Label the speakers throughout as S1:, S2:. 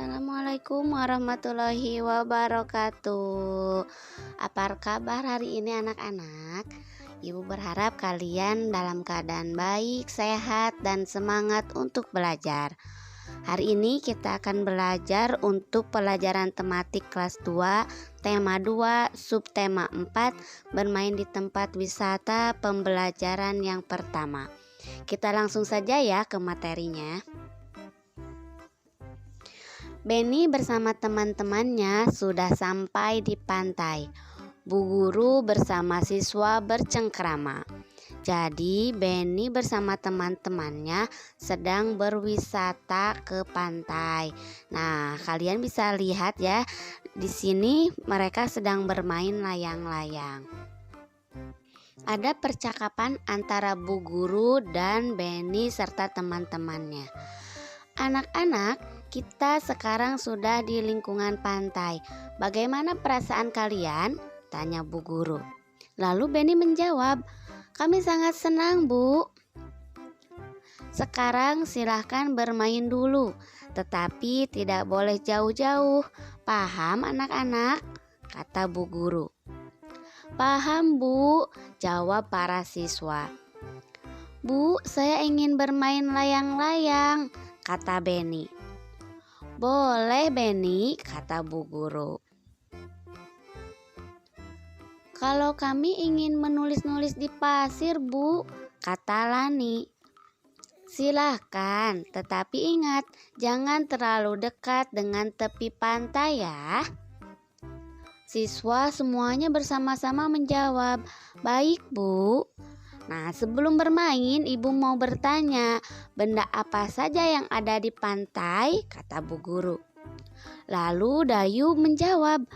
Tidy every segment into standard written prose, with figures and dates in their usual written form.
S1: Assalamualaikum warahmatullahi wabarakatuh. Apa kabar hari ini anak-anak? Ibu berharap kalian dalam keadaan baik, sehat, dan semangat untuk belajar. Hari ini kita akan belajar untuk pelajaran tematik kelas 2, tema 2, subtema 4, bermain di tempat wisata pembelajaran yang pertama. Kita langsung saja ya ke materinya. Benny bersama teman-temannya sudah sampai di pantai. Bu guru bersama siswa bercengkrama. Jadi Benny bersama teman-temannya sedang berwisata ke pantai. Nah, kalian bisa lihat ya, di sini mereka sedang bermain layang-layang. Ada percakapan antara bu guru dan Benny serta teman-temannya. Anak-anak, kita sekarang sudah di lingkungan pantai. Bagaimana perasaan kalian? Tanya bu guru. Lalu Benny menjawab, kami sangat senang, Bu. Sekarang silahkan bermain dulu, tetapi tidak boleh jauh-jauh. Paham anak-anak? Kata bu guru. Paham, Bu, jawab para siswa. Bu, saya ingin bermain layang-layang, kata Benny. Boleh Benny, kata bu guru. Kalau kami ingin menulis-nulis di pasir, Bu, kata Lani. Silahkan, tetapi ingat, jangan terlalu dekat dengan tepi pantai ya. Siswa semuanya bersama-sama menjawab, baik Bu. Nah, sebelum bermain, ibu mau bertanya, benda apa saja yang ada di pantai? Kata bu guru. Lalu Dayu menjawab,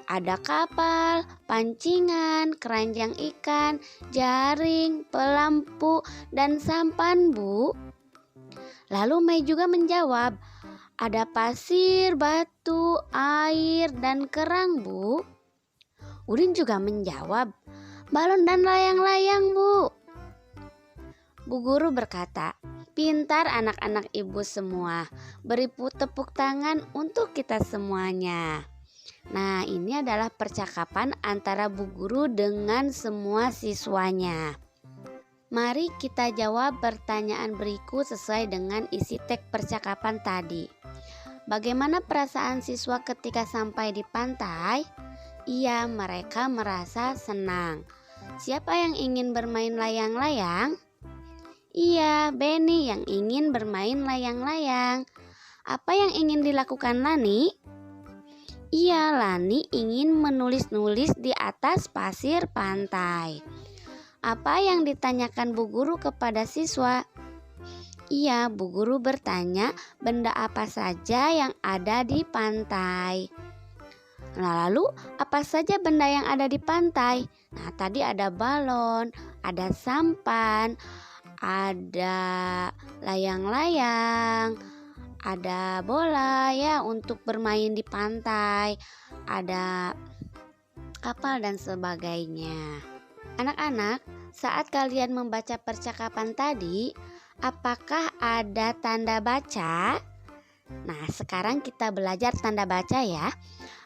S1: ada kapal, pancingan, keranjang ikan, jaring, pelampu, dan sampan, Bu. Lalu Mei juga menjawab, ada pasir, batu, air, dan kerang, Bu. Udin juga menjawab, balon dan layang-layang, Bu. Bu guru berkata, pintar anak-anak ibu semua. Beri tepuk tangan untuk kita semuanya. Nah, ini adalah percakapan antara bu guru dengan semua siswanya. Mari kita jawab pertanyaan berikut sesuai dengan isi teks percakapan tadi. Bagaimana perasaan siswa ketika sampai di pantai? Iya, mereka merasa senang. Siapa yang ingin bermain layang-layang? Iya, Benny yang ingin bermain layang-layang. Apa yang ingin dilakukan Lani? Iya, Lani ingin menulis-nulis di atas pasir pantai. Apa yang ditanyakan bu guru kepada siswa? Iya, bu guru bertanya benda apa saja yang ada di pantai. Nah, lalu apa saja benda yang ada di pantai? Nah, tadi ada balon, ada sampan, ada layang-layang, ada bola ya untuk bermain di pantai, ada kapal dan sebagainya. Anak-anak, saat kalian membaca percakapan tadi, apakah ada tanda baca? Nah, sekarang kita belajar tanda baca ya.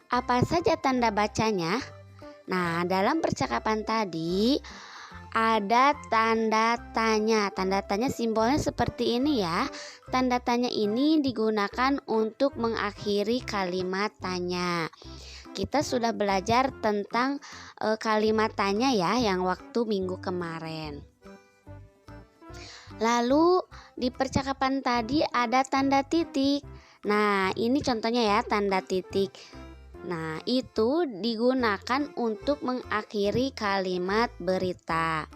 S1: Apa saja tanda bacanya? Nah, dalam percakapan tadi ada tanda tanya. Tanda tanya simbolnya seperti ini ya. Tanda tanya ini digunakan untuk mengakhiri kalimat tanya. Kita sudah belajar tentang kalimat tanya ya yang waktu minggu kemarin. Lalu di percakapan tadi ada tanda titik. Nah, ini contohnya ya tanda titik. Nah, itu digunakan untuk mengakhiri kalimat berita.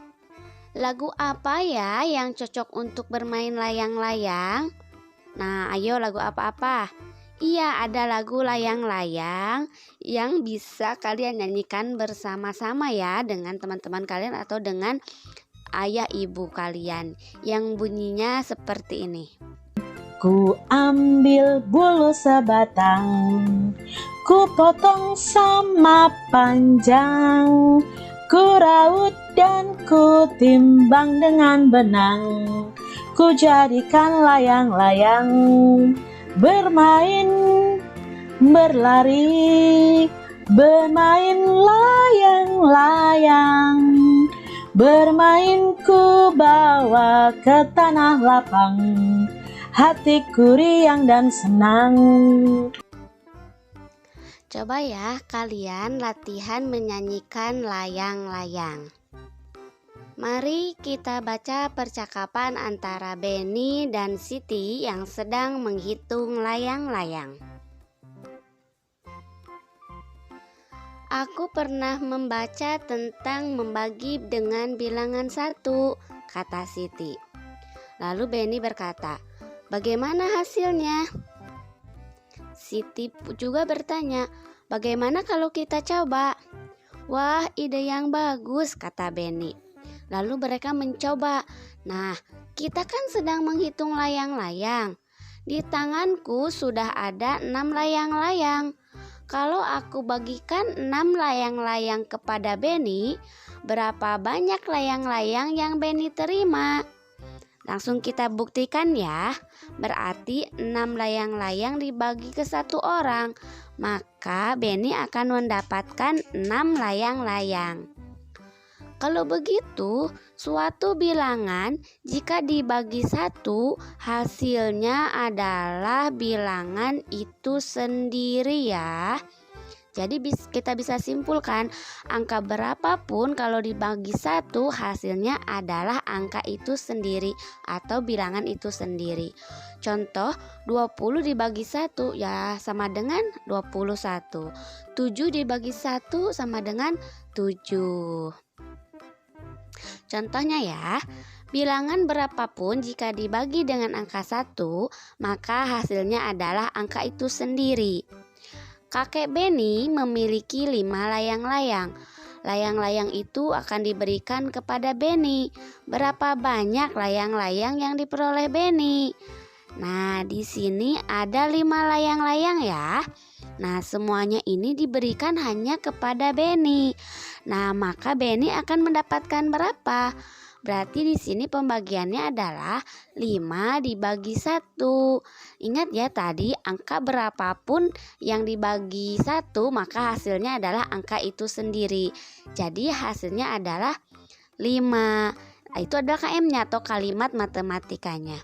S1: Lagu apa ya yang cocok untuk bermain layang-layang? Nah, ayo lagu apa-apa? Iya, ada lagu layang-layang yang bisa kalian nyanyikan bersama-sama ya dengan teman-teman kalian atau dengan ayah ibu kalian yang bunyinya seperti ini.
S2: Ku ambil bulu sebatang, ku potong sama panjang, ku raut dan ku timbang dengan benang, ku jadikan layang-layang. bermain, berlari, bermain layang-layang, bermain ku bawa ke tanah lapang, hatiku riang dan senang.
S1: Coba ya kalian latihan menyanyikan layang-layang. Mari kita baca percakapan antara Benny dan Siti yang sedang menghitung layang-layang. Aku pernah membaca tentang membagi dengan bilangan 1, kata Siti. Lalu Benny berkata, bagaimana hasilnya? Siti juga bertanya, bagaimana kalau kita coba? Wah, ide yang bagus, kata Benny. Lalu mereka mencoba. Nah, kita kan sedang menghitung layang-layang. Di tanganku sudah ada 6 layang-layang. Kalau aku bagikan 6 layang-layang kepada Benny, berapa banyak layang-layang yang Benny terima? Langsung kita buktikan ya. Berarti 6 layang-layang dibagi ke 1 orang, maka Benny akan mendapatkan 6 layang-layang. Kalau begitu, suatu bilangan jika dibagi 1, hasilnya adalah bilangan itu sendiri ya. Jadi kita bisa simpulkan angka berapapun kalau dibagi 1 hasilnya adalah angka itu sendiri atau bilangan itu sendiri. Contoh 20 dibagi 1 ya sama dengan 21. 7 dibagi 1 sama dengan 7. Contohnya ya, bilangan berapapun jika dibagi dengan angka 1, maka hasilnya adalah angka itu sendiri. Kakek Benny memiliki 5 layang-layang. Layang-layang itu akan diberikan kepada Benny. Berapa banyak layang-layang yang diperoleh Benny? Nah, di sini ada 5 layang-layang ya. Nah, semuanya ini diberikan hanya kepada Benny. Nah, maka Benny akan mendapatkan berapa? Berarti di sini pembagiannya adalah 5 dibagi 1. Ingat ya tadi angka berapapun yang dibagi 1 maka hasilnya adalah angka itu sendiri. Jadi hasilnya adalah 5. Itu adalah KM-nya atau kalimat matematikanya.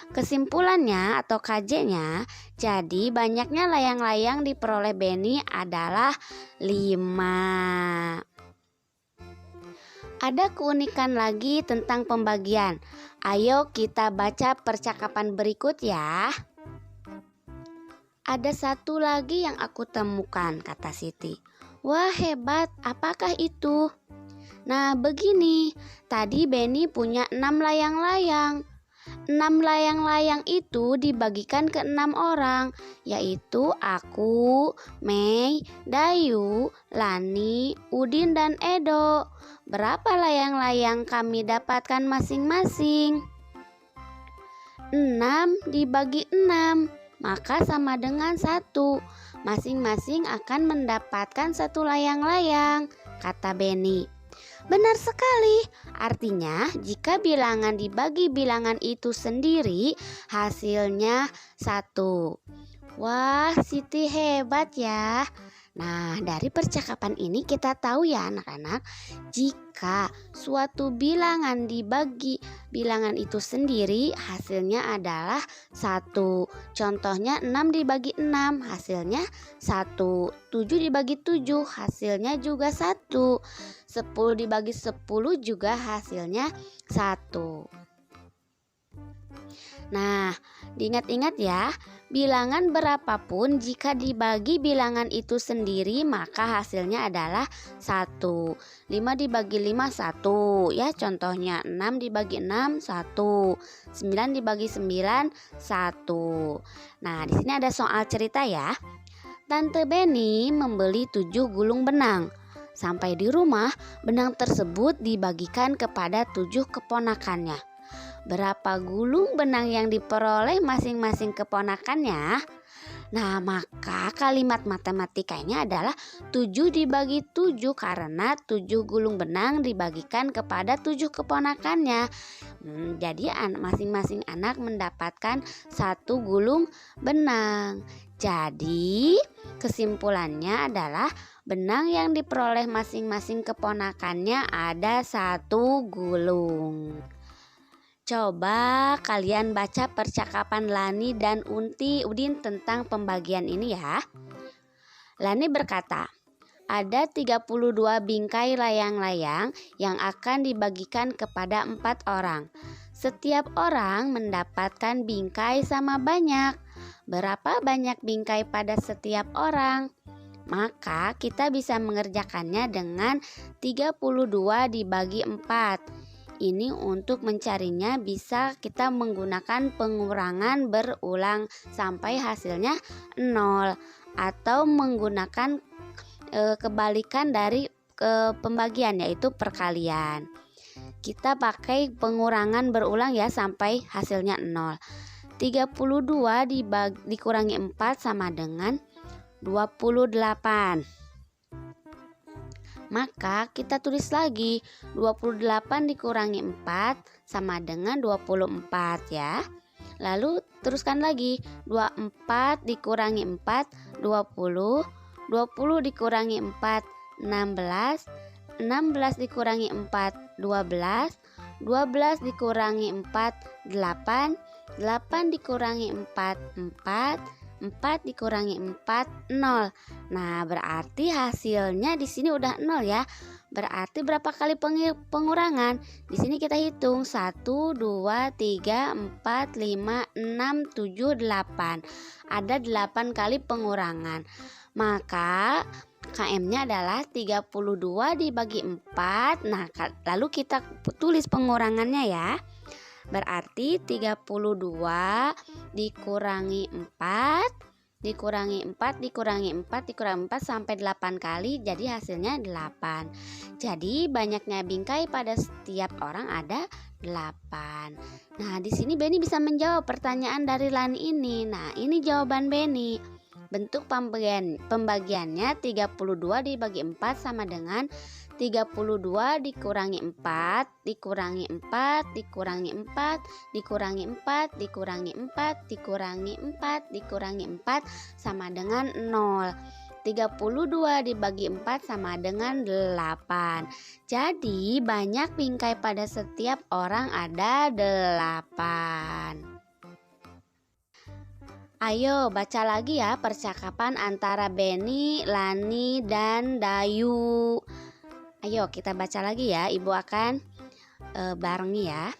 S1: Kesimpulannya atau KJ-nya, jadi banyaknya layang-layang diperoleh Benny adalah 5. Ada keunikan lagi tentang pembagian. Ayo kita baca percakapan berikut ya. Ada satu lagi yang aku temukan, kata Siti. Wah, hebat, apakah itu? Nah, begini, tadi Benny punya 6 layang-layang. 6 layang-layang itu dibagikan ke 6 orang, yaitu aku, Mei, Dayu, Lani, Udin, dan Edo. Berapa layang-layang kami dapatkan masing-masing? 6 dibagi 6, maka sama dengan 1. Masing-masing akan mendapatkan 1 layang-layang, kata Benny. Benar sekali, artinya jika bilangan dibagi bilangan itu sendiri hasilnya 1. Wah, Siti hebat ya. Nah, dari percakapan ini kita tahu ya anak-anak, jika suatu bilangan dibagi bilangan itu sendiri hasilnya adalah 1. Contohnya 6 dibagi 6 hasilnya 1. 7 dibagi 7 hasilnya juga 1. 10 dibagi 10 juga hasilnya 1. Nah, diingat-ingat ya, bilangan berapapun jika dibagi bilangan itu sendiri maka hasilnya adalah 1. 5 dibagi 5 1 ya, contohnya 6 dibagi 6 1. 9 dibagi 9 1. Nah, di sini ada soal cerita ya. Tante Benny membeli 7 gulung benang. Sampai di rumah, benang tersebut dibagikan kepada 7 keponakannya. Berapa gulung benang yang diperoleh masing-masing keponakannya? Nah, maka kalimat matematikanya adalah 7 dibagi 7 karena 7 gulung benang dibagikan kepada 7 keponakannya. Jadi masing-masing anak mendapatkan satu gulung benang. Jadi kesimpulannya adalah benang yang diperoleh masing-masing keponakannya ada satu gulung. Coba kalian baca percakapan Lani dan Udin tentang pembagian ini ya. Lani berkata, ada 32 bingkai layang-layang yang akan dibagikan kepada 4 orang. Setiap orang mendapatkan bingkai sama banyak. Berapa banyak bingkai pada setiap orang? Maka kita bisa mengerjakannya dengan 32 dibagi 4. Ini untuk mencarinya bisa kita menggunakan pengurangan berulang sampai hasilnya 0. Atau menggunakan kebalikan dari pembagian yaitu perkalian. Kita pakai pengurangan berulang ya sampai hasilnya 0. 32 dikurangi 4 sama dengan 28. Maka kita tulis lagi 28 dikurangi 4 sama dengan 24 ya. Lalu teruskan lagi 24 dikurangi 4 20. 20 dikurangi 4 16. 16 dikurangi 4 12. 12 dikurangi 4 8. 8 dikurangi 4 4. 4 dikurangi 4 0. Nah, berarti hasilnya di sini udah 0 ya. Berarti berapa kali pengurangan? Di sini kita hitung 1 2 3 4 5 6 7 8. Ada 8 kali pengurangan. Maka KM-nya adalah 32 dibagi 4. Nah, lalu kita tulis pengurangannya ya. Berarti 32 dikurangi 4 dikurangi 4 dikurangi 4 dikurangi 4 sampai 8 kali, jadi hasilnya 8. Jadi banyaknya bingkai pada setiap orang ada 8. Nah, di sini Beni bisa menjawab pertanyaan dari Lani ini. Nah, ini jawaban Beni. Bentuk pembagiannya 32 dibagi 4 sama dengan 32 dikurangi 4 dikurangi 4 dikurangi 4 dikurangi 4 dikurangi 4 dikurangi 4 dikurangi 4 sama dengan 0. 32 dibagi 4 sama dengan 8. Jadi banyak bingkai pada setiap orang ada 8. Ayo baca lagi ya percakapan antara Beni, Lani, dan Dayu. Ayo kita baca lagi ya. Ibu akan barengi ya.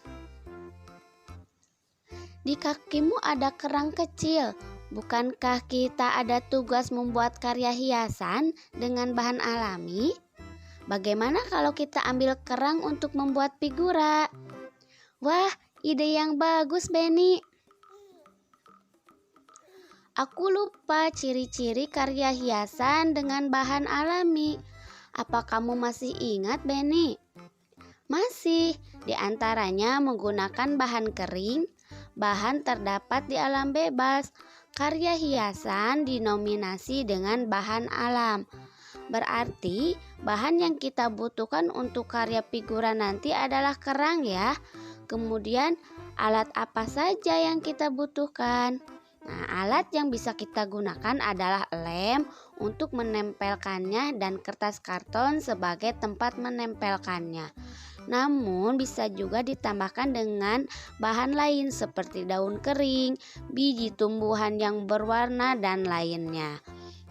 S1: Di kakimu ada kerang kecil. Bukankah kita ada tugas membuat karya hiasan dengan bahan alami? Bagaimana kalau kita ambil kerang untuk membuat figura? Wah, ide yang bagus, Beni. Aku lupa ciri-ciri karya hiasan dengan bahan alami. Apa kamu masih ingat, Beni? Masih, di antaranya menggunakan bahan kering. Bahan terdapat di alam bebas. Karya hiasan dinominasi dengan bahan alam. Berarti bahan yang kita butuhkan untuk karya figura nanti adalah kerang ya. Kemudian alat apa saja yang kita butuhkan? Nah, alat yang bisa kita gunakan adalah lem untuk menempelkannya dan kertas karton sebagai tempat menempelkannya. Namun bisa juga ditambahkan dengan bahan lain seperti daun kering, biji tumbuhan yang berwarna dan lainnya.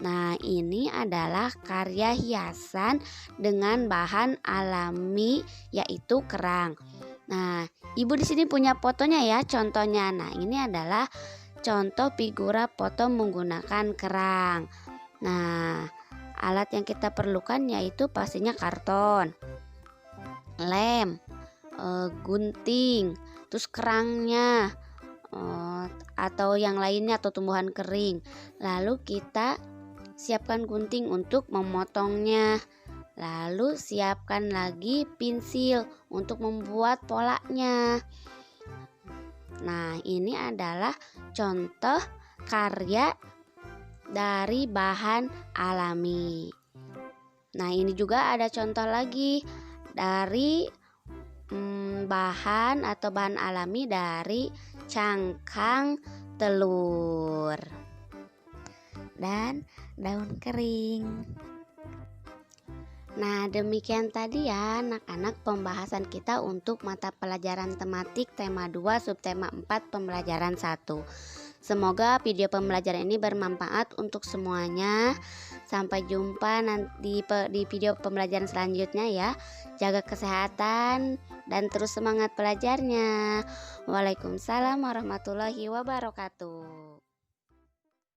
S1: Nah, ini adalah karya hiasan dengan bahan alami yaitu kerang. Nah, Ibu di sini punya fotonya ya, contohnya. Nah, ini adalah contoh figura foto menggunakan kerang. Nah, alat yang kita perlukan yaitu pastinya karton, lem, gunting, terus kerangnya, atau yang lainnya atau tumbuhan kering. Lalu kita siapkan gunting untuk memotongnya. Lalu siapkan lagi pensil untuk membuat polanya. Nah, ini adalah contoh karya dari bahan alami. Nah, ini juga ada contoh lagi dari bahan atau bahan alami dari cangkang telur dan daun kering. Nah, demikian tadi ya anak-anak pembahasan kita untuk mata pelajaran tematik tema 2 subtema 4 pembelajaran 1. Semoga video pembelajaran ini bermanfaat untuk semuanya. Sampai jumpa nanti di video pembelajaran selanjutnya ya. Jaga kesehatan dan terus semangat belajarnya. Waalaikumsalam warahmatullahi wabarakatuh.